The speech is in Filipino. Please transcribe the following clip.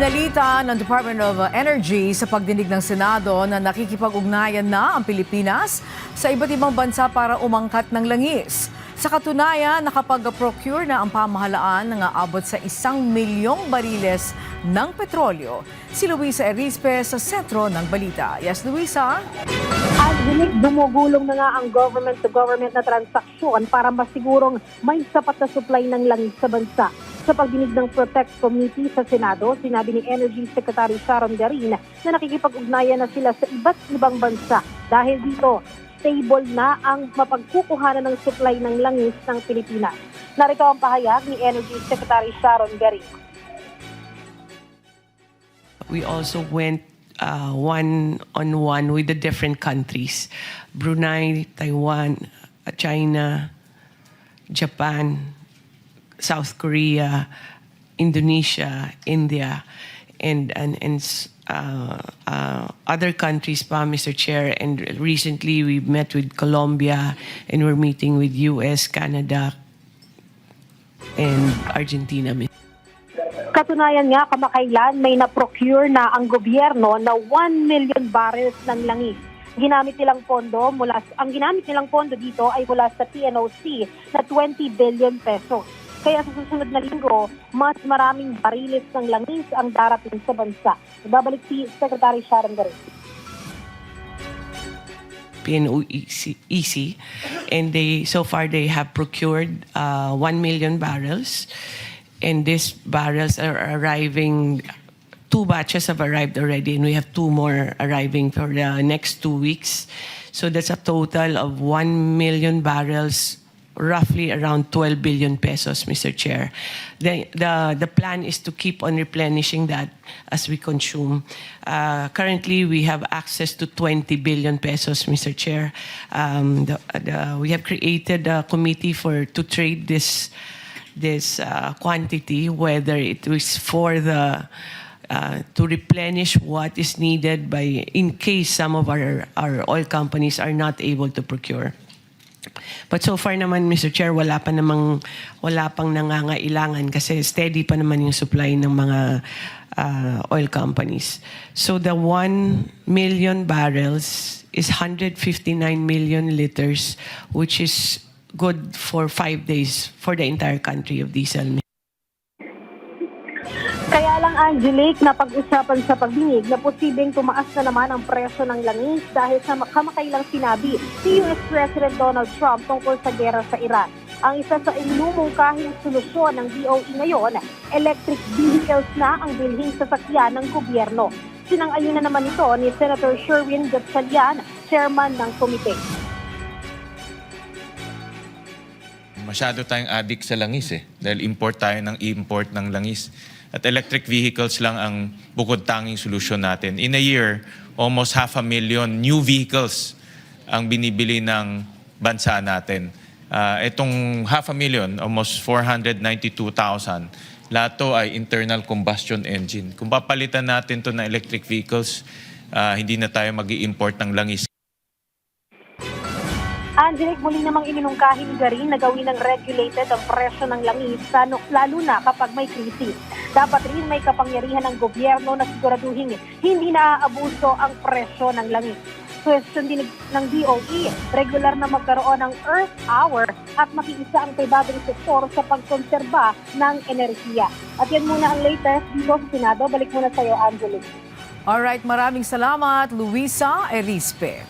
Pinalita ng Department of Energy sa pagdinig ng Senado na nakikipag-ugnayan na ang Pilipinas sa iba't ibang bansa para umangkat ng langis. Sa katunayan, nakapag-procure na ang pamahalaan ng aabot sa 1,000,000 bariles ng petrolyo. Si Luisa Erispe sa sentro ng balita. Yes, Luisa? Angelic, dumugulong na nga ang government-to-government na transaksyon para masigurong may sapat na supply ng langis sa bansa. Sa pagdinig ng Protect Committee sa Senado, sinabi ni Energy Secretary Sharon Garin na nakikipag-ugnayan na sila sa iba't ibang bansa. Dahil dito, stable na ang mapagkukuhanan ng supply ng langis ng Pilipinas. Narito ang pahayag ni Energy Secretary Sharon Garin. We also went one-on-one with the different countries, Brunei, Taiwan, China, Japan, South Korea, Indonesia, India, and other countries pa, Mr. Chair. And recently we met with Colombia, and we're meeting with US, Canada, and Argentina. Katunayan nga, kamakailan may na-procure na ang gobyerno na 1 million barrels ng langis. Ang ginamit nilang pondo dito ay mula sa PNOC na 20 billion pesos. Kaya sa susunod na linggo, mas maraming bariles ng langis ang darating sa bansa. Babalik si Secretary Sharon Garin. PNOC, and so far they have procured 1 million barrels, and these barrels are arriving. 2 batches have arrived already, and we have 2 more arriving for the next 2 weeks. So that's a total of 1 million barrels, roughly around 12 billion pesos, Mr. Chair. The plan is to keep on replenishing that as we consume. Currently, we have access to 20 billion pesos, Mr. Chair. We have created a committee to trade this quantity, whether it was for to replenish what is needed in case some of our oil companies are not able to procure. But so far naman, Mr. Chair, wala pang nangangailangan kasi steady pa naman yung supply ng mga oil companies. So the 1 million barrels is 159 million liters, which is good for 5 days for the entire country of diesel. Kaya lang, Angelic, napag-usapan sa pagdinig na posibleng tumaas na naman ang presyo ng langis dahil sa kamakailang sinabi ni US President Donald Trump tungkol sa gera sa Iran. Ang isa sa inumungkahing solusyon ng DOE ngayon, electric vehicles na ang bilhing sasakyan ng gobyerno. Sinang-ayunan naman ito ni Senator Sherwin Gatchalian, chairman ng komite. Masyado tayong addict sa langis dahil import tayo ng import ng langis. At electric vehicles lang ang bukod-tanging solusyon natin. In a year, almost 500,000 new vehicles ang binibili ng bansa natin. Itong 500,000, almost 492,000, lahat to ay internal combustion engine. Kung papalitan natin to na electric vehicles, hindi na tayo mag-i-import ng langis. Angelic, muli namang iminungkahi ni Garin na gawin ng regulated ang presyo ng langis, lalo na kapag may krisis. Dapat rin may kapangyarihan ng gobyerno na siguraduhin hindi naaabuso ang presyo ng langis. Question din ng DOE, regular na magkaroon ng Earth Hour at makiisa ang pribadong sektor sa pagkonserba ng enerhiya. At yan muna ang latest dito sa Senado. Balik muna sa iyo, Angelic. Alright, maraming salamat, Luisa Erispe.